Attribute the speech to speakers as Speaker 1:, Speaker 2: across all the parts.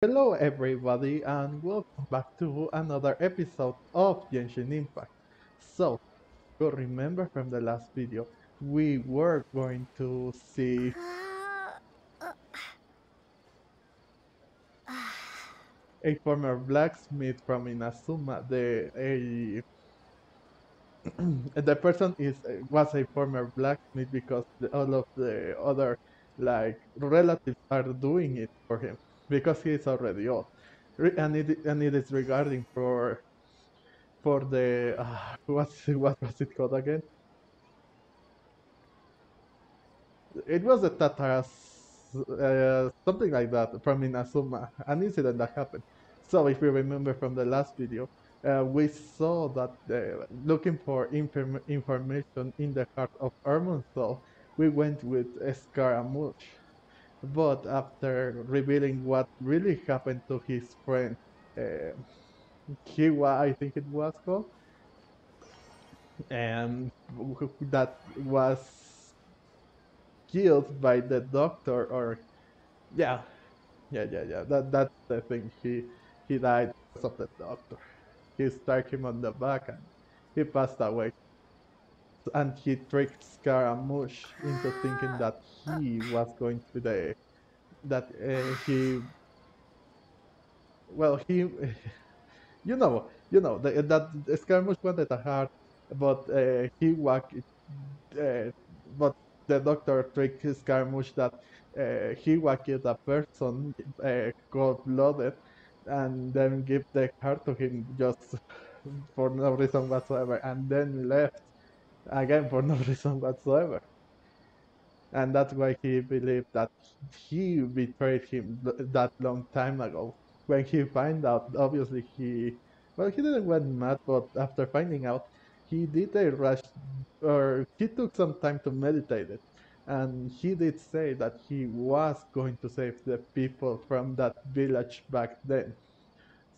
Speaker 1: Hello everybody and welcome back to another episode of Genshin Impact. So, you remember from the last video, we were going to see a former blacksmith from Inazuma. The person was a former blacksmith because all of the other relatives are doing it for him because he is already old. And it is regarding for the what was it called again? It was a something like that from Inazuma, an incident that happened. So if you remember from the last video, we saw that looking for information in the heart of Irminsul, we went with a Scaramouche. But after revealing what really happened to his friend, uh, Kiwa, I think it was called, and that was killed by the doctor, or yeah, yeah. That's the thing. He died because of the doctor. He struck him on the back and he passed away. And he tricked Scaramouche into thinking that he was going to the that he well he that Scaramouche wanted a heart, but he walked uh, but the doctor tricked Scaramouche that he was killed a person cold-blooded and then give the heart to him just for no reason whatsoever and then left again for no reason whatsoever. And that's why he believed that he betrayed him that long time ago. When he find out, obviously he didn't went mad, but after finding out, he did a rush, or he took some time to meditate it, and he did say that he was going to save the people from that village back then.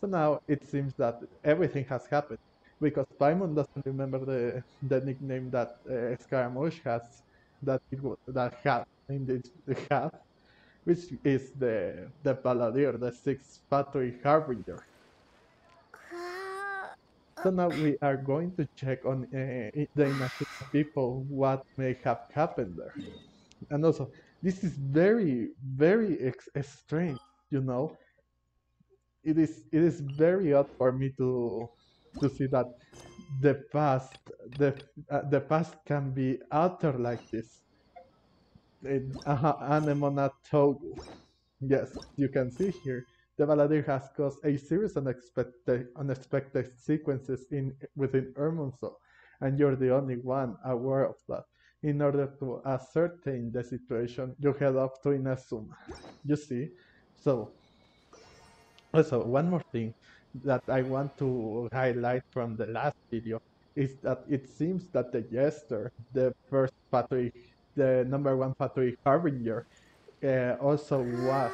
Speaker 1: So now it seems that everything has happened because Paimon doesn't remember the nickname that Scaramouche has, that had indeed had, which is the Balladeer, the sixth factory harbinger. So now we are going to check on the Inazuma people what may have happened there, and also this is very strange, you know. It is very odd for me to see that the past the the past can be altered like this. Anemona Togu. Yes, you can see here the Valadir has caused a series of unexpected sequences within Irminsul, and you're the only one aware of that. In order to ascertain the situation, you head up to Inazuma. You see? So also, one more thing that I want to highlight from the last video is that it seems that the Jester, the first factory, the number one factory harbinger, also was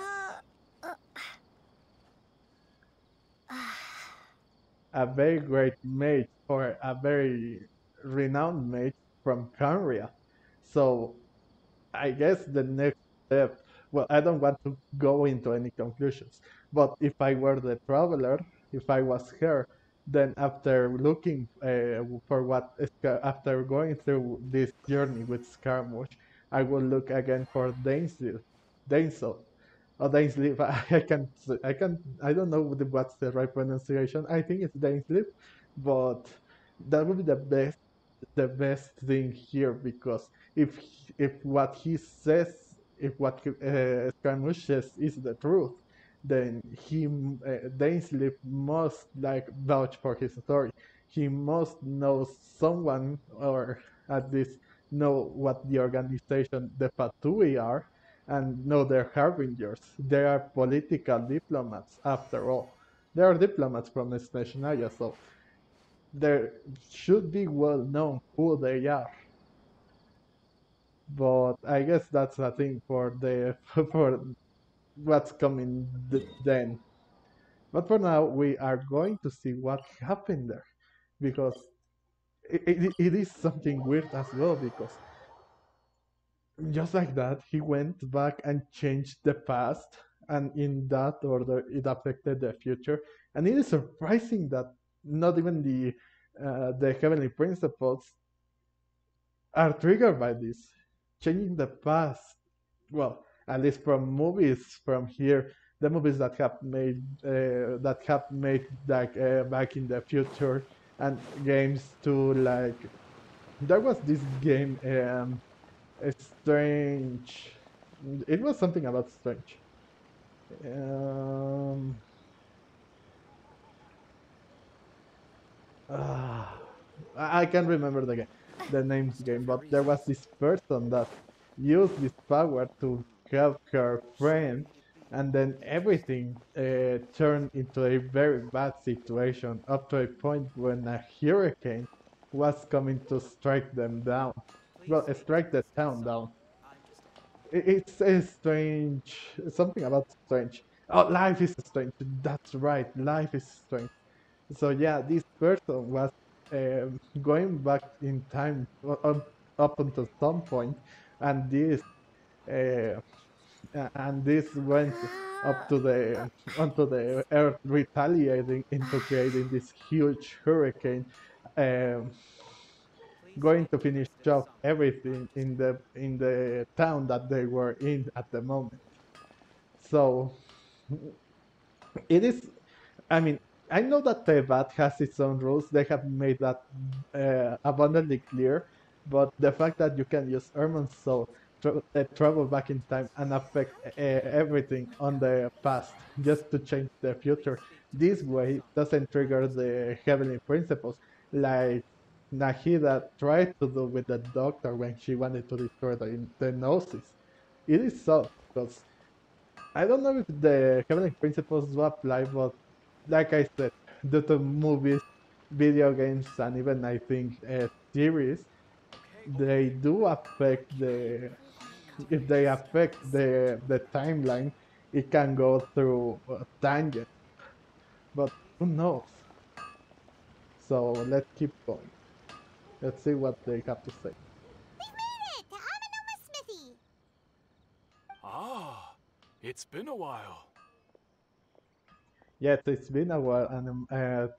Speaker 1: a very great mage, or a very renowned mage from Canria. So I guess the next step, well, I don't want to go into any conclusions, but if I were the traveler, if I was her, then after looking for after going through this journey with Scaramouche, I will look again for Dainsel, or Dainsleep. I don't know what's the right pronunciation. I think it's Dainsleep, but that would be the best thing here, because if what he says, if what Scaramouche says is the truth, then Dainsleep must vouch for his story. He must know someone, or at least know what the organization, the Fatui, are, and know their harbingers. They are political diplomats, after all. They are diplomats from Snezhnaya, so there should be well known who they are. But I guess that's a thing for the for what's coming then. But for now, we are going to see what happened there, because it is something weird as well, because just like that, he went back and changed the past, and in that order, it affected the future. And it is surprising that not even the heavenly principles are triggered by this. Changing the past, well, at least from movies from here, the movies that have made like Back in the Future and games to like there was this game Strange. It was something about Strange. Um, ah, I can't remember the name's game, but there was this person that used this power to help her friend, and then everything turned into a very bad situation up to a point when a hurricane was coming to strike them down. Well, strike the town down. It's a strange, something about strange. Oh, life is strange. That's right, life is strange. So yeah, this person was going back in time up until some point, and uh, this went up to the onto the earth, retaliating into creating this huge hurricane, um, going to finish off everything in the town that they were in at the moment. So it is. I mean, I know that Tevat has its own rules. They have made that abundantly clear. But the fact that you can use Irminsul travel back in time and affect everything on the past just to change the future, this way doesn't trigger the heavenly principles like Nahida tried to do with the doctor when she wanted to destroy the gnosis. It is so because I don't know if the Heavenly Principles do apply, but like I said, due to movies, video games, and even I think series, they do affect the. If they affect the timeline, it can go through tangents, but who knows? So let's keep going. Let's see what they have to say.
Speaker 2: We made it! To Amanoma Smithy!
Speaker 3: Ah, it's been a while.
Speaker 1: Yes, it's been a while, and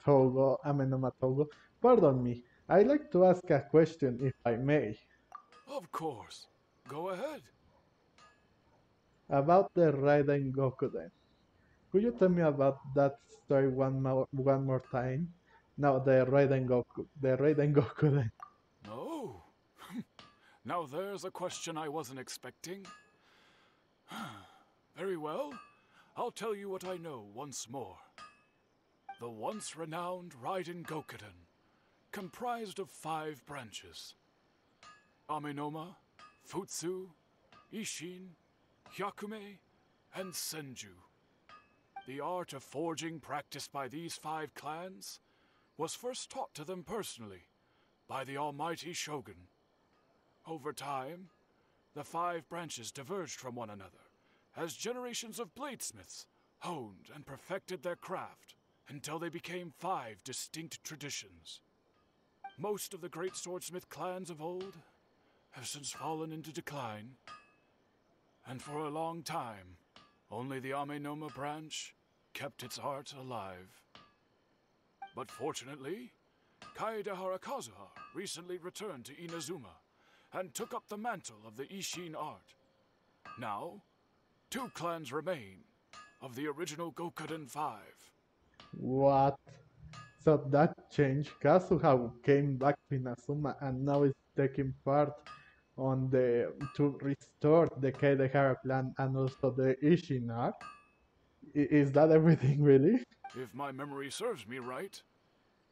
Speaker 1: Togo, Amenoma Togo. Pardon me. I'd like to ask a question, if I may,
Speaker 3: Of course. Go ahead.
Speaker 1: about the Raiden Gokuden. Could you tell me about that story one more time? No, the Raiden Gokuden.
Speaker 3: Oh, now there's a question I wasn't expecting. Very well. I'll tell you what I know once more. The once renowned Raiden Gokuden, comprised of 5 branches: Amenoma, Futsu, Ishin, Hyakume, and Senju. The art of forging practiced by these 5 clans was first taught to them personally by the almighty Shogun. Over time, the 5 branches diverged from one another as generations of bladesmiths honed and perfected their craft until they became 5 distinct traditions. Most of the great swordsmith clans of old have since fallen into decline, and for a long time, only the Amenoma branch kept its art alive. But fortunately, Kaede Harakazuha recently returned to Inazuma and took up the mantle of the Ishin art. Now, 2 clans remain of the original Gokuden 5.
Speaker 1: What? So that changed. Kazuha came back to Inazuma and now is taking part on the to restore the Kaedehara plan and also the Ishin arc. Is that everything really?
Speaker 3: If my memory serves me right,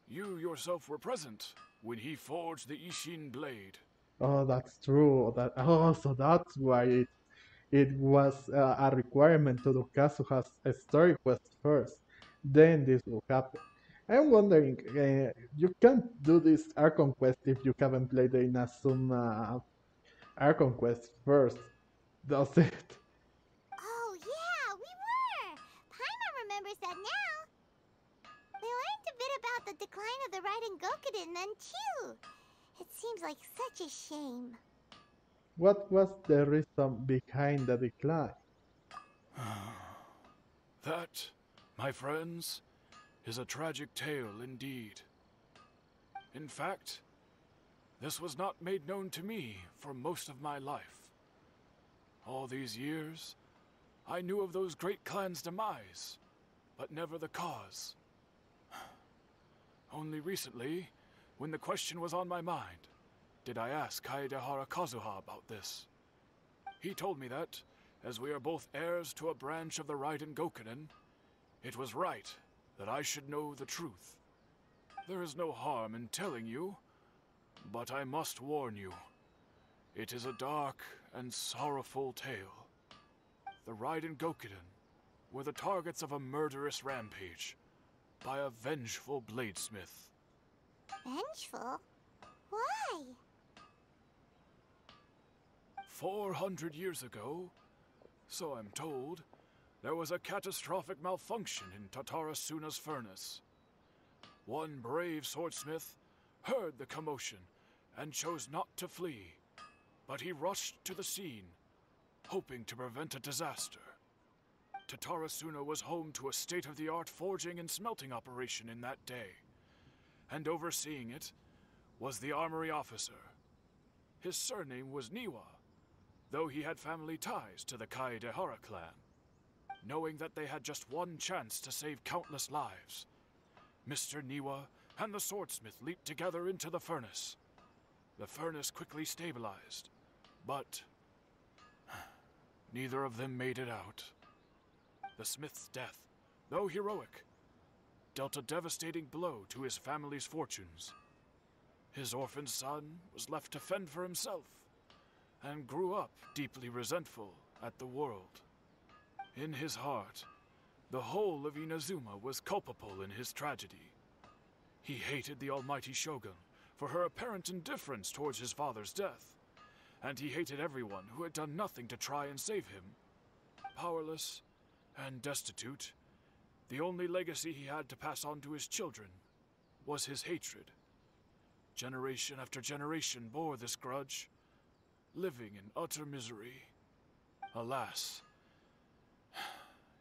Speaker 3: you yourself were present when he forged the Ishin blade.
Speaker 1: Oh, that's true. So that's why it was a requirement to do Kazuha's story quest first. Then this will happen. I'm wondering, you can't do this Archon quest if you haven't played the Inazuma Archon quest first, does it?
Speaker 2: Oh, yeah, we were! Paimon remembers that now. We learned a bit about the decline of the Raiden Gokuden then, too. It seems like such a shame.
Speaker 1: What was the reason behind the decline?
Speaker 3: That, my friends, is a tragic tale indeed. In fact, this was not made known to me for most of my life. All these years, I knew of those great clans' demise, but never the cause. Only recently, when the question was on my mind, did I ask Kaedehara Kazuha about this. He told me that, as we are both heirs to a branch of the Raiden Gokunin, it was right that I should know the truth. There is no harm in telling you, but I must warn you. It is a dark and sorrowful tale. The Raiden Gokunin were the targets of a murderous rampage by a vengeful bladesmith.
Speaker 2: Vengeful? Why?
Speaker 3: 400 years ago, so I'm told, there was a catastrophic malfunction in Tatarasuna's furnace. One brave swordsmith heard the commotion and chose not to flee, but he rushed to the scene, hoping to prevent a disaster. Tatarasuna was home to a state-of-the-art forging and smelting operation in that day, and overseeing it was the armory officer. His surname was Niwa, though he had family ties to the Kaedehara clan. Knowing that they had just one chance to save countless lives, Mr. Niwa and the swordsmith leaped together into the furnace. The furnace quickly stabilized, but neither of them made it out. The smith's death, though heroic, dealt a devastating blow to his family's fortunes. His orphan son was left to fend for himself, and grew up deeply resentful at the world. In his heart, the whole of Inazuma was culpable in his tragedy. He hated the almighty shogun for her apparent indifference towards his father's death, and he hated everyone who had done nothing to try and save him. Powerless and destitute, the only legacy he had to pass on to his children was his hatred. Generation after generation bore this grudge, living in utter misery. Alas,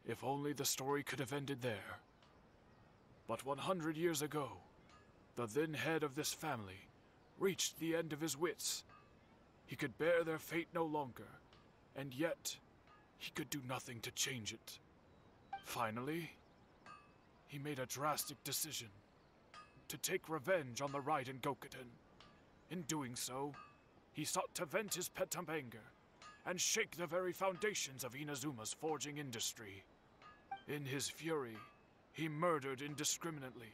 Speaker 3: if only the story could have ended there. But 100 years ago, the then head of this family reached the end of his wits. He could bear their fate no longer, and yet he could do nothing to change it. Finally, he made a drastic decision to take revenge on the Raiden Gokunin. In doing so, he sought to vent his pent-up anger and shake the very foundations of Inazuma's forging industry. In his fury, he murdered indiscriminately,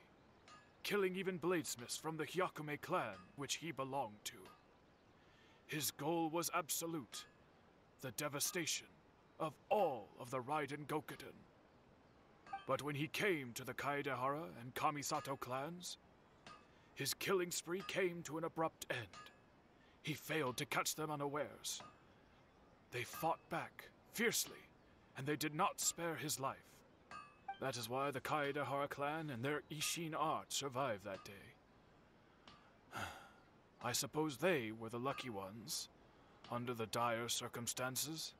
Speaker 3: killing even bladesmiths from the Hyakume clan which he belonged to. His goal was absolute, the devastation of all of the Raiden Gokunin. But when he came to the Kaedehara and Kamisato clans, his killing spree came to an abrupt end. He failed to catch them unawares. They fought back fiercely, and they did not spare his life. That is why the Kaedehara clan and their Ishin art survived that day. I suppose they were the lucky ones, under the dire circumstances.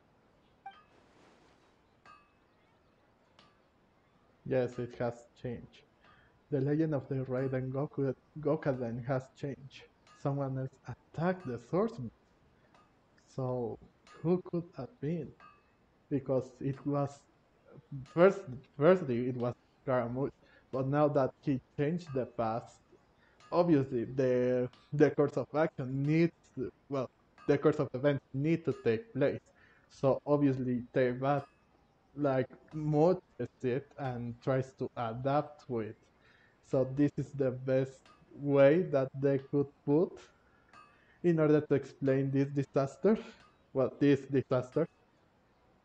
Speaker 1: Yes, it has changed. The legend of the Raiden Gokuden has changed. Someone else attacked the swordsman. So, who could have been? Because it was first, firstly it was Scaramouche, but now that he changed the past, obviously the course of action needs well, the course of events need to take place. So obviously Teyvat like notices it and tries to adapt to it. So this is the best way that they could put in order to explain this disaster. Well, this disaster.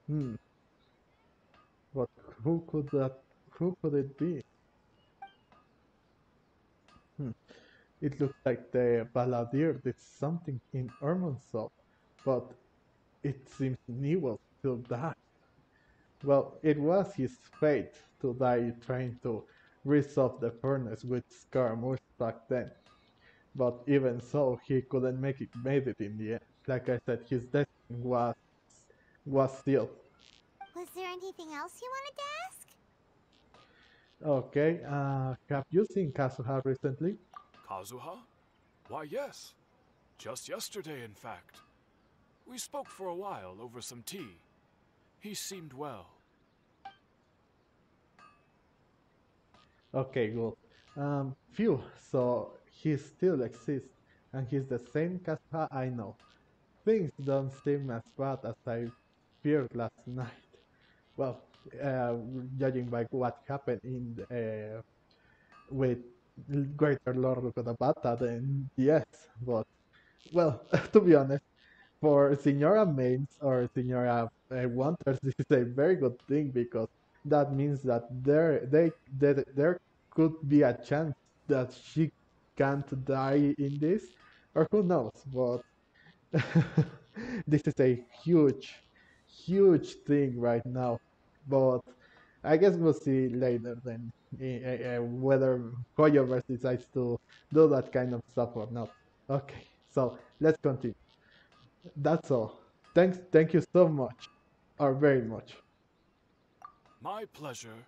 Speaker 1: Hmm. But who could that? Who could it be? Hmm. It looks like the Balladeer did something in Irminsul, but it seems Niwa still died. Well, it was his fate to die trying to resolve the furnace with Scaramouche back then. But even so, he couldn't made it in the end. Like I said, his destiny was sealed.
Speaker 2: Was there anything else you wanted to ask?
Speaker 1: Okay, have you seen Kazuha recently?
Speaker 3: Kazuha? Why, yes. Just yesterday, in fact. We spoke for a while over some tea. He seemed well.
Speaker 1: Okay, good. Phew, so he still exists, and he's the same Kazuha I know. Things don't seem as bad as I feared last night. Well, uh, judging by what happened in with Greater Lord Rokodabata, then yes, but well, to be honest, for Senora Mains or Senora Wonders, this is a very good thing because that means that there could be a chance that she can't die in this, or who knows, but this is a huge thing right now. But I guess we'll see later then whether Koyoverse decides to do that kind of stuff or not. Okay, so let's continue. That's all. Thank you so much, or very much.
Speaker 3: My pleasure.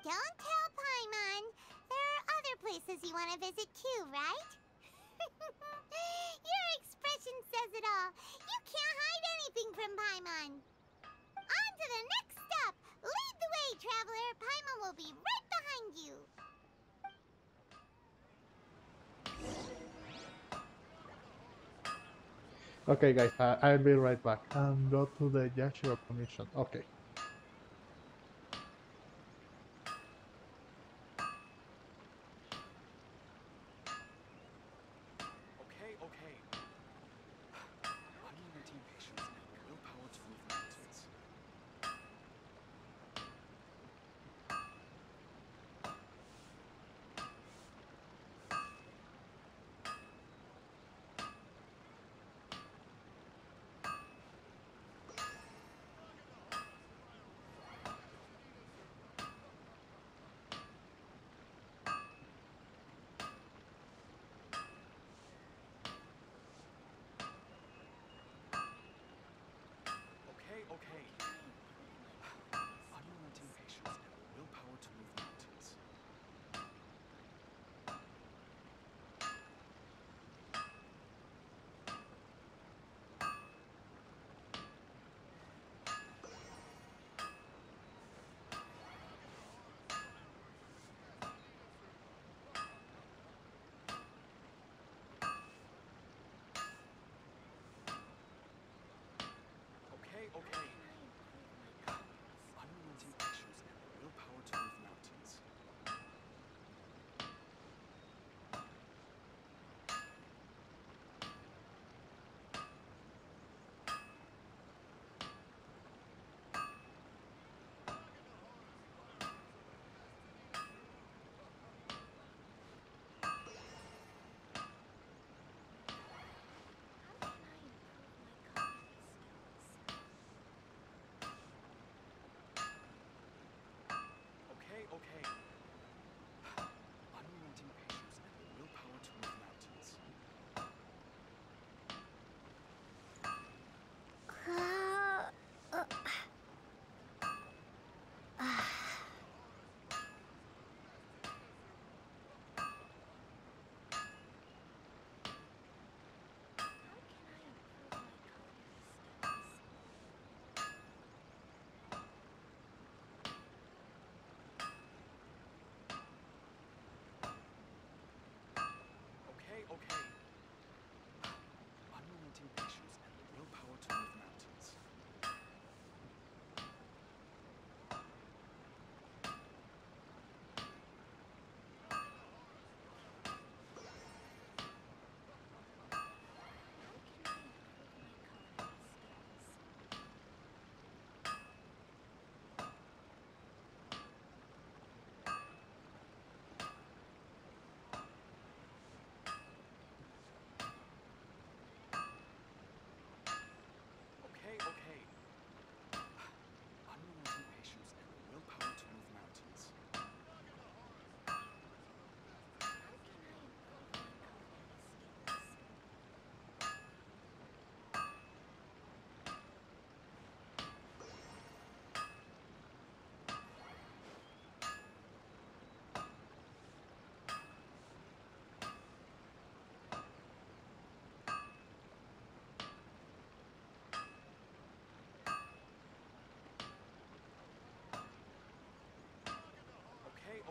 Speaker 2: Don't tell Paimon. There are other places you want to visit too, right? Your expression says it all. You can't hide anything from Paimon. On to the next stop. Lead the way, traveler. Paimon will be right behind you.
Speaker 1: Okay, guys, I'll be right back and go to the Yashiro Commission. Okay.
Speaker 4: Okay, okay. Unrelenting patience and willpower to move mountains.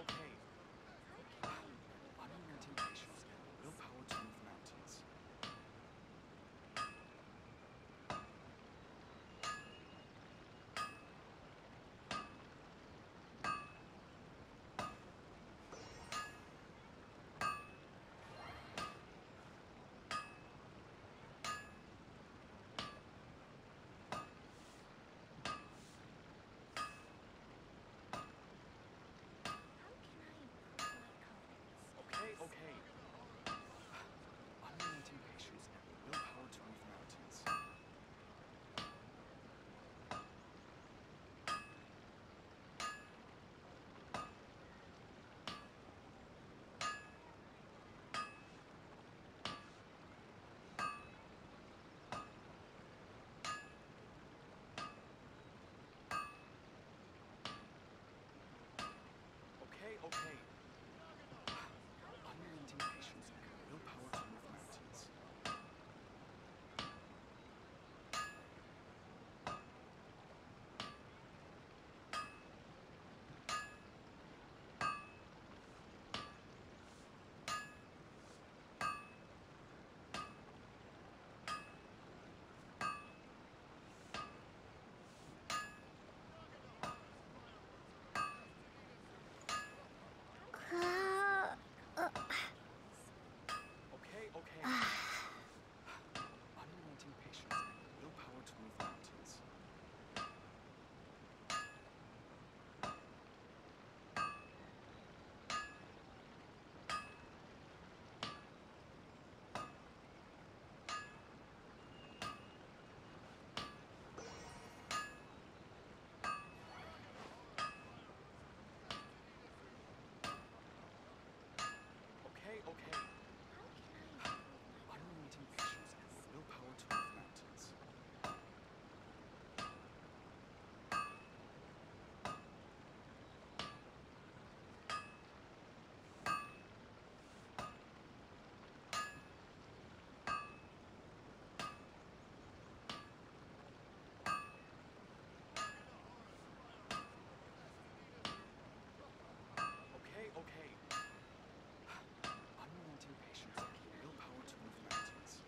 Speaker 4: okay. Unrelenting patience and the willpower to move mountains. Okay, okay. Unrelenting patience and the willpower to move mountains. Okay, okay. Unrelenting patience and the willpower to move mountains. Okay, okay. Unrelenting patience and the willpower to move mountains. Okay, okay. Unrelenting patience and the willpower to move mountains.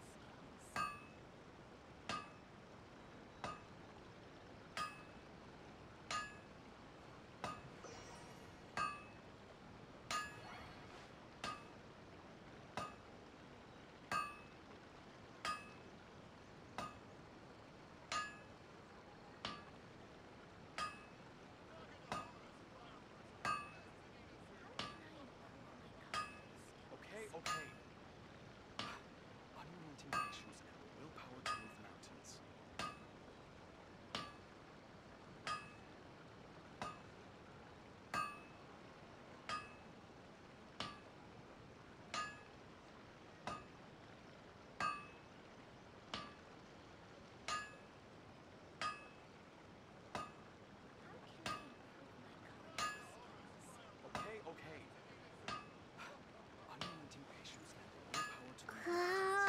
Speaker 4: Okay, okay. Unrelenting patience and the willpower to move mountains. Okay, okay. Unrelenting patience and the willpower to move mountains.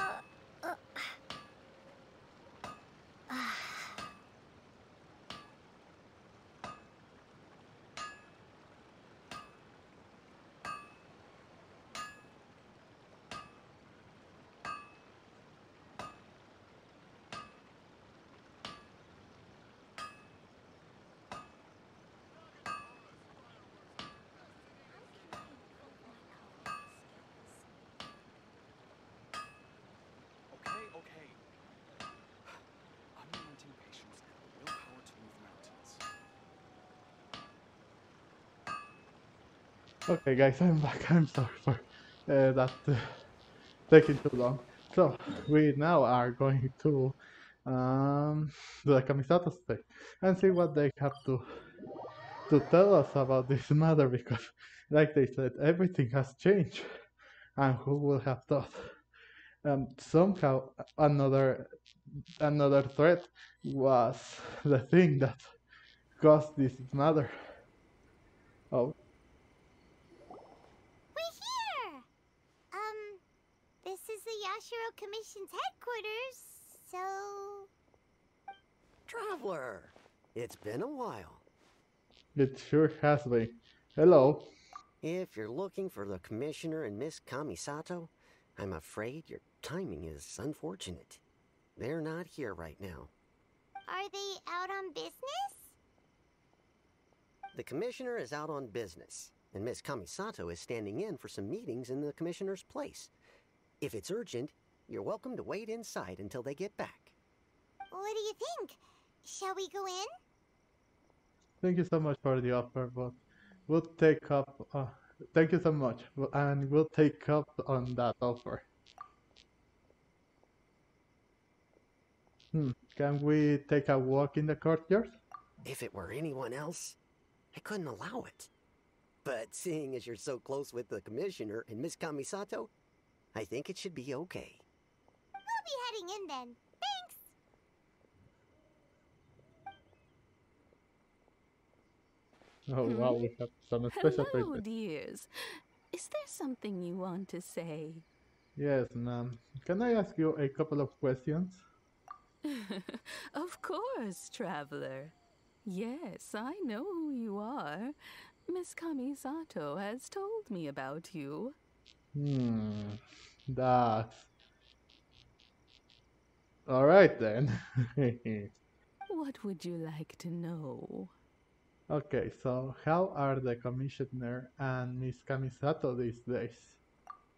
Speaker 4: Okay, okay. Unrelenting patience and the willpower to move mountains. Okay, okay. Unrelenting patience and the willpower to move mountains.
Speaker 1: Okay, guys, I'm back. I'm sorry for that taking too long. So we now are going to the Kamisato stage and see what they have to tell us about this matter because, like they said, everything has changed, and who would have thought? Somehow another threat was the thing that caused this matter. Oh,
Speaker 2: We're here! This is the Yashiro Commission's headquarters, so...
Speaker 5: Traveler, it's been a while.
Speaker 1: it sure has been. Hello.
Speaker 5: If you're looking for the Commissioner and Miss Kamisato, I'm afraid your timing is unfortunate. They're not here right now.
Speaker 2: Are they out on business?
Speaker 5: The Commissioner is out on business, and Miss Kamisato is standing in for some meetings in the Commissioner's place. If it's urgent, you're welcome to wait inside until they get back.
Speaker 2: What do you think? Shall we go in?
Speaker 1: Thank you so much for the offer, but we'll take up. Thank you so much, and we'll take up on that offer. Can we take a walk in the courtyard?
Speaker 5: If it were anyone else, I couldn't allow it. But seeing as you're so close with the Commissioner and Miss Kamisato, I think it should be okay.
Speaker 2: We'll be heading in then. Thanks!
Speaker 1: Oh wow, we have some special
Speaker 6: Hello,
Speaker 1: treatment.
Speaker 6: dears. Is there something you want to say?
Speaker 1: Yes, ma'am. Can I ask you a couple of questions?
Speaker 6: Of course, traveler. Yes, I know who you are. Miss Kamisato has told me about you.
Speaker 1: That's all right then.
Speaker 6: What would you like to know?
Speaker 1: Okay, so how are the commissioner and Miss Kamisato these days?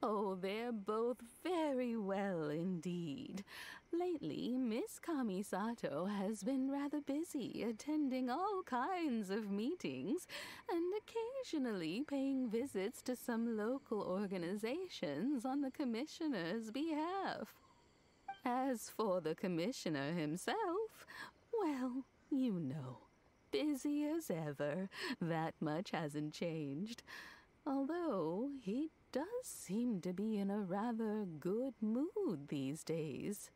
Speaker 6: Oh, they're both very well indeed. Lately, Miss Kamisato has been rather busy attending all kinds of meetings and occasionally paying visits to some local organizations on the Commissioner's behalf. As for the Commissioner himself, well, you know, busy as ever. That much hasn't changed. Although he does seem to be in a rather good mood these days.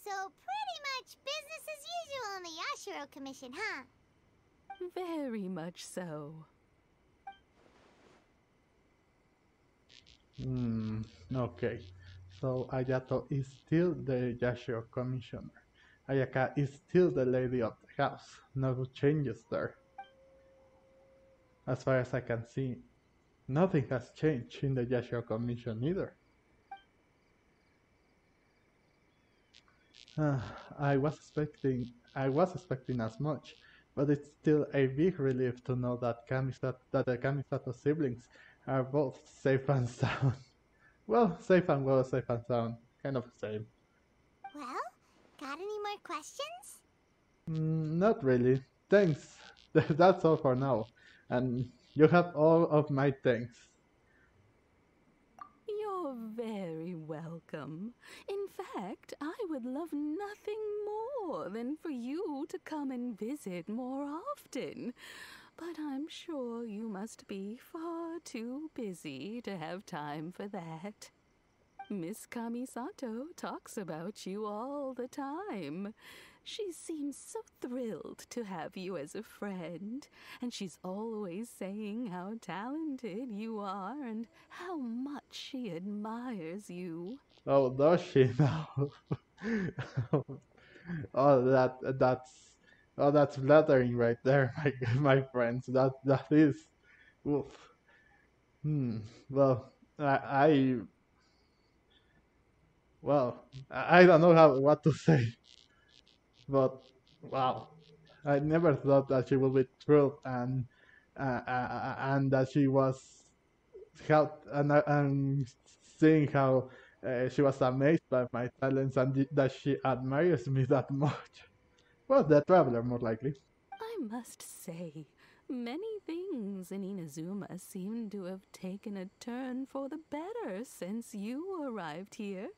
Speaker 2: So pretty much business as usual on the Yashiro Commission, huh?
Speaker 6: Very much so.
Speaker 1: Okay. So Ayato is still the Yashiro commissioner. Ayaka is still the lady of the house. No changes there. As far as I can see, nothing has changed in the Yashiro commission either. I was expecting as much, but it's still a big relief to know that the Kamisato siblings are both safe and sound. Well, safe and well, safe and sound, kind of the same.
Speaker 2: Well, got any more questions?
Speaker 1: Not really. Thanks. That's all for now, and you have all of my thanks.
Speaker 6: You're very welcome. In fact, I would love nothing more than for you to come and visit more often. But I'm sure you must be far too busy to have time for that. Miss Kamisato talks about you all the time. She seems so thrilled to have you as a friend, and she's always saying how talented you are and how much she admires you.
Speaker 1: Oh, does she now? oh, that's flattering right there, my friends. That is, oof. Well, I I don't know what to say, but wow, I never thought that she would be thrilled and that she was how and seeing how she was amazed by my talents and that she admires me that much. Well, the traveler, more likely.
Speaker 6: I must say, many things in Inazuma seem to have taken a turn for the better since you arrived here.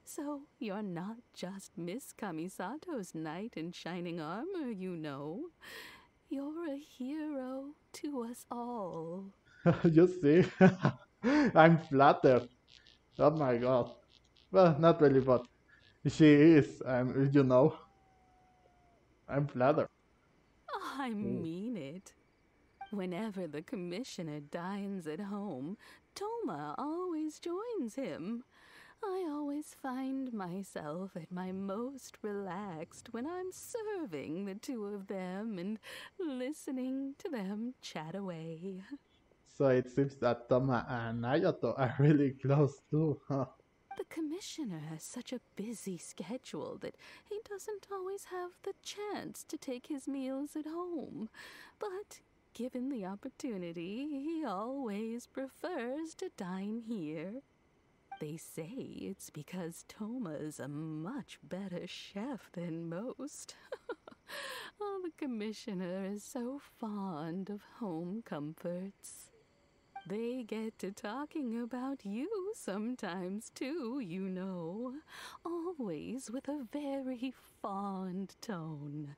Speaker 6: So you're not just Miss Kamisato's knight in shining armor, you know. You're a hero to us all.
Speaker 1: You see, I'm flattered. Oh my god. Well, not really, but she is. I'm flattered.
Speaker 6: I mean it. Whenever the commissioner dines at home, Toma always joins him. I always find myself at my most relaxed when I'm serving the two of them and listening to them chat away.
Speaker 1: So it seems that Toma and Ayato are really close too, huh?
Speaker 6: The commissioner has such a busy schedule that he doesn't always have the chance to take his meals at home. But given the opportunity, he always prefers to dine here. They say it's because Toma is a much better chef than most. Oh, the commissioner is so fond of home comforts. They get to talking about you sometimes, too, you know. Always with a very fond tone.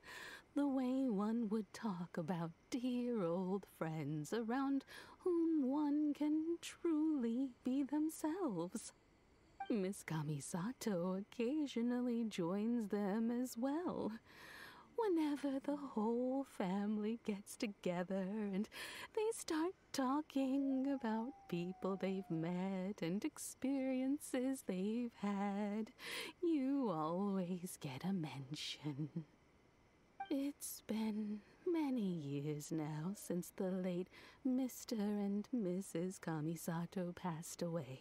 Speaker 6: The way one would talk about dear old friends around whom one can truly be themselves. Miss Kamisato occasionally joins them as well. Whenever the whole family gets together and they start talking about people they've met and experiences they've had, you always get a mention. It's been many years now since the late Mr. and Mrs. Kamisato passed away.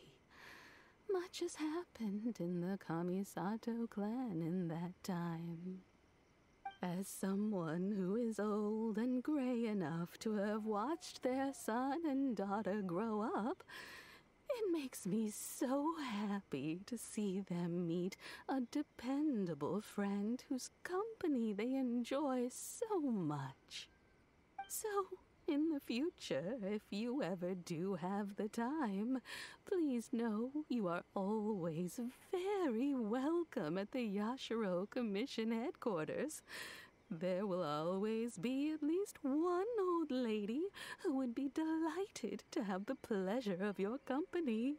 Speaker 6: Much has happened in the Kamisato clan in that time. As someone who is old and gray enough to have watched their son and daughter grow up, it makes me so happy to see them meet a dependable friend whose company they enjoy so much. So, in the future, if you ever do have the time, please know you are always very welcome at the Yashiro Commission headquarters. There will always be at least one old lady who would be delighted to have the pleasure of your company.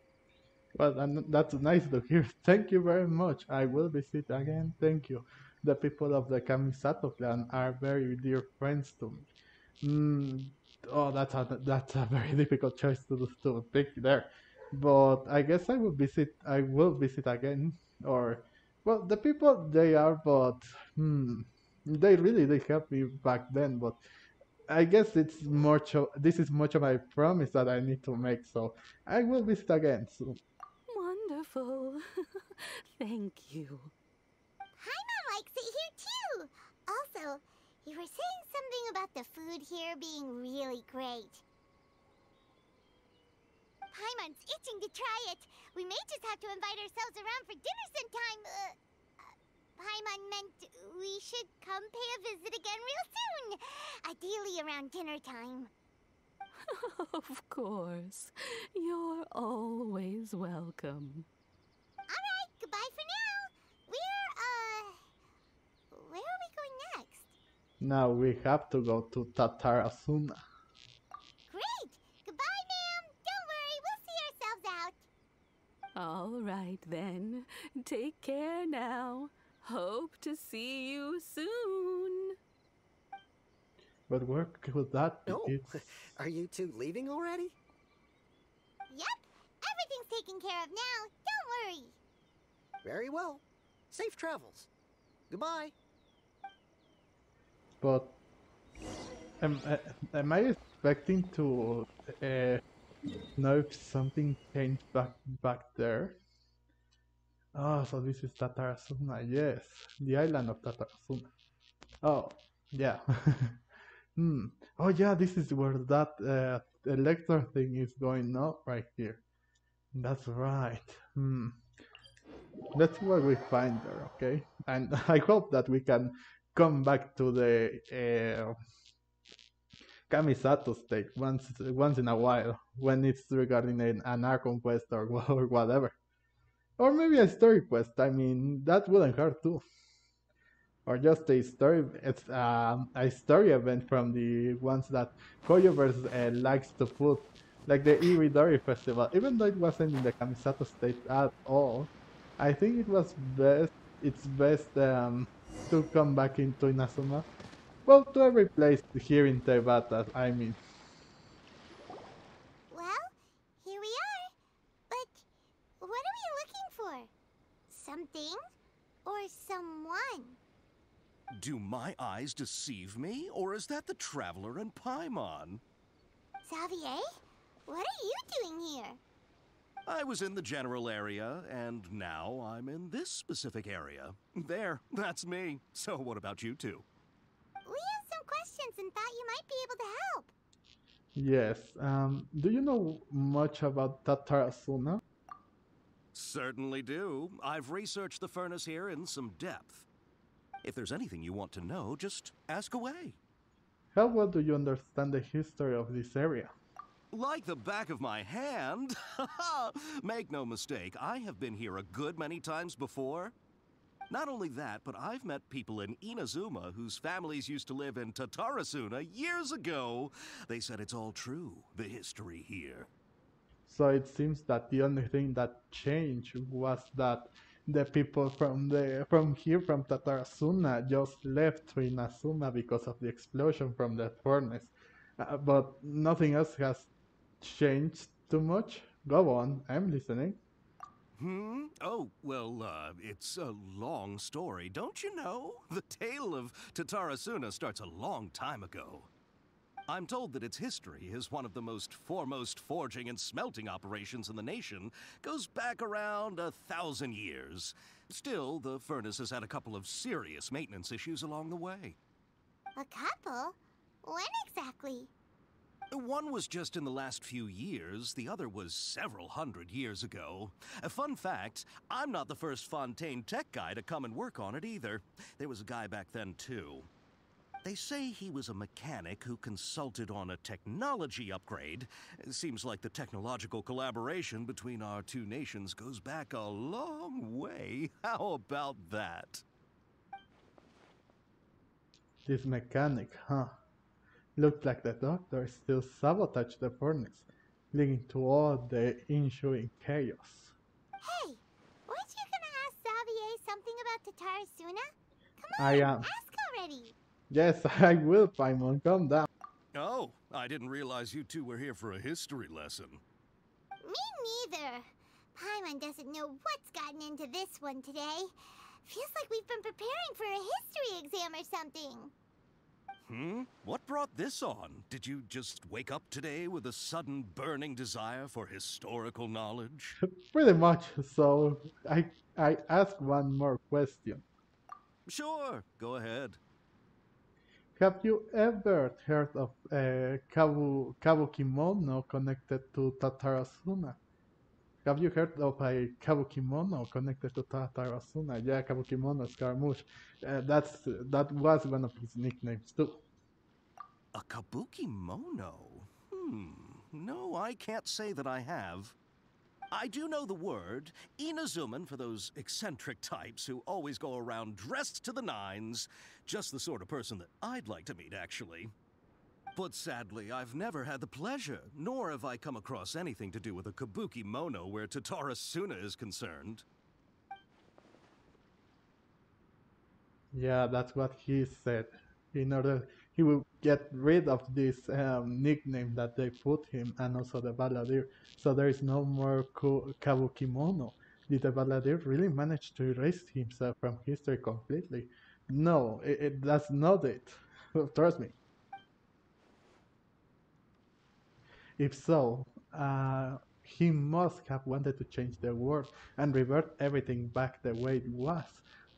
Speaker 1: Well, and that's nice to hear. Thank you very much. I will visit again. Thank you. The people of the Kamisato clan are very dear friends to me. Mm, oh, that's a very difficult choice to pick there. But I guess I will visit. I will visit again. Or, well, the people they are, but they really they helped me back then. But I guess this is much of my promise that I need to make. So I will visit again soon.
Speaker 6: Wonderful. Thank you.
Speaker 2: Paimon likes it here too. Also, you were saying something about the food here being really great. Paimon's itching to try it. We may just have to invite ourselves around for dinner sometime. Paimon meant we should come pay a visit again real soon. Ideally around dinner time.
Speaker 6: Of course. You're always welcome.
Speaker 2: Alright, goodbye for now. Where are we going next?
Speaker 1: Now we have to go to Tatarasuna.
Speaker 2: Great! Goodbye, ma'am. Don't worry, we'll see ourselves out.
Speaker 6: All right, then. Take care now. Hope to see you soon.
Speaker 1: But where could that be?
Speaker 5: Oh, are you two leaving already?
Speaker 2: Yep, everything's taken care of now. Don't worry.
Speaker 5: Very well. Safe travels. Goodbye.
Speaker 1: But am I expecting to know if something changed back there? Oh, so this is Tatarasuna. Yes, the island of Tatarasuna. Oh, yeah. Oh, yeah. This is where that electro thing is going on right here. That's right. Let's see what we find there. Okay, and I hope that we can come back to the Kamisato state once in a while when it's regarding an Archon quest or whatever, or maybe a story quest. I mean, that wouldn't hurt too, or just a story. It's a story event from the ones that Koyoverse likes to put, like the Iridori festival. Even though it wasn't in the Kamisato state at all, I think it was best. It's best to come back into Inazuma. Well, to every place here in Tebata, I mean.
Speaker 2: Well, here we are. But what are we looking for? Something or someone?
Speaker 7: Do my eyes deceive me, or is that the traveler and Paimon?
Speaker 2: Xavier? What are you doing here?
Speaker 7: I was in the general area, and now I'm in this specific area. There, that's me. So what about you two?
Speaker 2: We have some questions and thought you might be able to help.
Speaker 1: Yes. Do you know much about Tatarasuna?
Speaker 7: Certainly do. I've researched the furnace here in some depth. If there's anything you want to know, just ask away.
Speaker 1: How well do you understand the history of this area?
Speaker 7: Like the back of my hand. Make no mistake, I have been here a good many times before. Not only that, but I've met people in Inazuma whose families used to live in Tatarasuna years ago. They said it's all true, the history here.
Speaker 1: So it seems that the only thing that changed was that the people from here from Tatarasuna just left to Inazuma because of the explosion from the furnace. But nothing else has changed too much. Go on, I'm listening.
Speaker 7: Oh, well, it's a long story, don't you know? The tale of Tatarasuna starts a long time ago. I'm told that its history is one of the most foremost forging and smelting operations in the nation, goes back around 1,000 years. Still, the furnace has had a couple of serious maintenance issues along the way.
Speaker 2: A couple? When exactly?
Speaker 7: One was just in the last few years, the other was several hundred years ago. A fun fact, I'm not the first Fontaine tech guy to come and work on it either. There was a guy back then too. They say he was a mechanic who consulted on a technology upgrade. It seems like the technological collaboration between our two nations goes back a long way. How about that?
Speaker 1: This mechanic, huh? Looked like the doctor still sabotaged the furnace, leading to all the ensuing chaos.
Speaker 2: Hey, weren't you gonna ask Xavier something about Tatarasuna? Come on,
Speaker 1: I am.
Speaker 2: ask already.
Speaker 1: Yes, I will, Paimon. Calm down.
Speaker 7: Oh, I didn't realize you two were here for a history lesson.
Speaker 2: Me neither. Paimon doesn't know what's gotten into this one today. Feels like we've been preparing for a history exam or something.
Speaker 7: What brought this on? Did you just wake up today with a sudden burning desire for historical knowledge?
Speaker 1: Pretty much. So I ask one more question.
Speaker 7: Sure, go ahead.
Speaker 1: Have you ever heard of Kabukimono connected to Tatarasuna? Have you heard of a Kabukimono connected to Tatarasuna? Yeah, Kabukimono, Scaramouche. That was one of his nicknames too.
Speaker 7: A kabuki mono? No, I can't say that I have. I do know the word, Inazuman for those eccentric types who always go around dressed to the nines. Just the sort of person that I'd like to meet, actually. But sadly, I've never had the pleasure, nor have I come across anything to do with a kabuki mono where Tatarasuna is concerned.
Speaker 1: Yeah, that's what he said. In order, he will get rid of this nickname that they put him, and also the Balladeer. So there is no more Kabukimono. Did the Balladeer really manage to erase himself from history completely? No, it does not it. Trust me. If so, he must have wanted to change the world and revert everything back the way it was.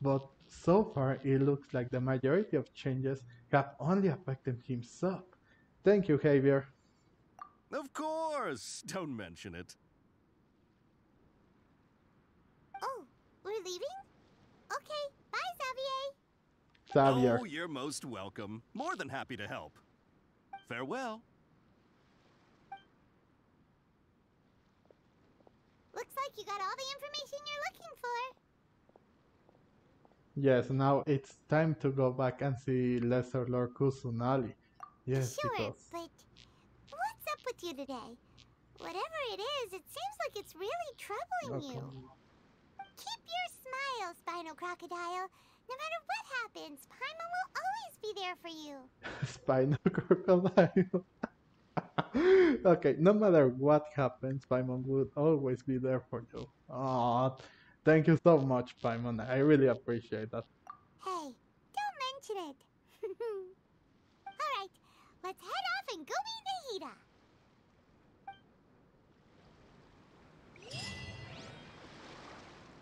Speaker 1: But so far, it looks like the majority of changes have only affected himself. Thank you, Javier.
Speaker 7: Of course! Don't mention it.
Speaker 2: Oh, we're leaving? Okay, bye, Xavier.
Speaker 1: Xavier.
Speaker 7: Oh, you're most welcome. More than happy to help. Farewell.
Speaker 2: Looks like you got all the information you're looking for.
Speaker 1: Yes, now it's time to go back and see Lesser Lord Kusunali. Yes,
Speaker 2: Sure,
Speaker 1: because...
Speaker 2: but what's up with you today? Whatever it is, it seems like it's really troubling you. Keep your smile, Spinal Crocodile. No matter what happens, Paimon will always be there for you.
Speaker 1: Spinal Crocodile. Okay, no matter what happens, Paimon would always be there for you. Aw, thank you so much, Paimon. I really appreciate that.
Speaker 2: Hey, don't mention it. Alright, let's head off and go meet Nahida.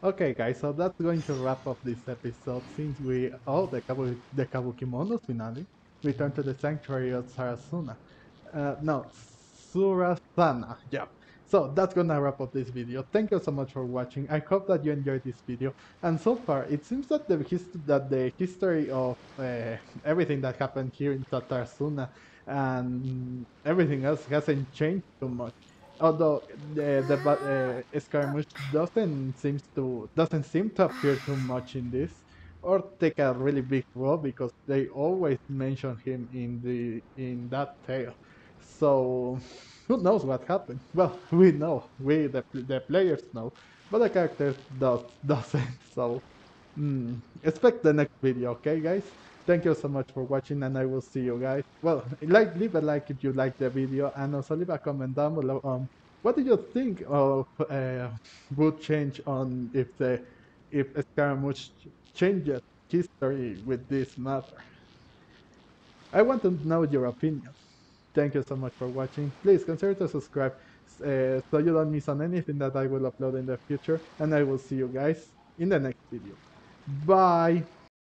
Speaker 1: Okay, guys, so that's going to wrap up this episode since we all the Kabuki Monos finale return to the sanctuary of Sarasuna. No, Surasana. Yeah. So that's gonna wrap up this video. Thank you so much for watching. I hope that you enjoyed this video. And so far, it seems that the history of everything that happened here in Tatarasuna and everything else hasn't changed too much. Although the Scaramouche doesn't seem to appear too much in this or take a really big role because they always mention him in that tale. So who knows what happened? Well, we know, the players know, but the characters doesn't. So expect the next video, okay, guys? Thank you so much for watching, and I will see you guys. Well, leave a like if you like the video, and also leave a comment down below on what do you think of would change on if Scaramouche changes history with this matter. I want to know your opinion. Thank you so much for watching. Please consider to subscribe so you don't miss on anything that I will upload in the future. And I will see you guys in the next video. Bye!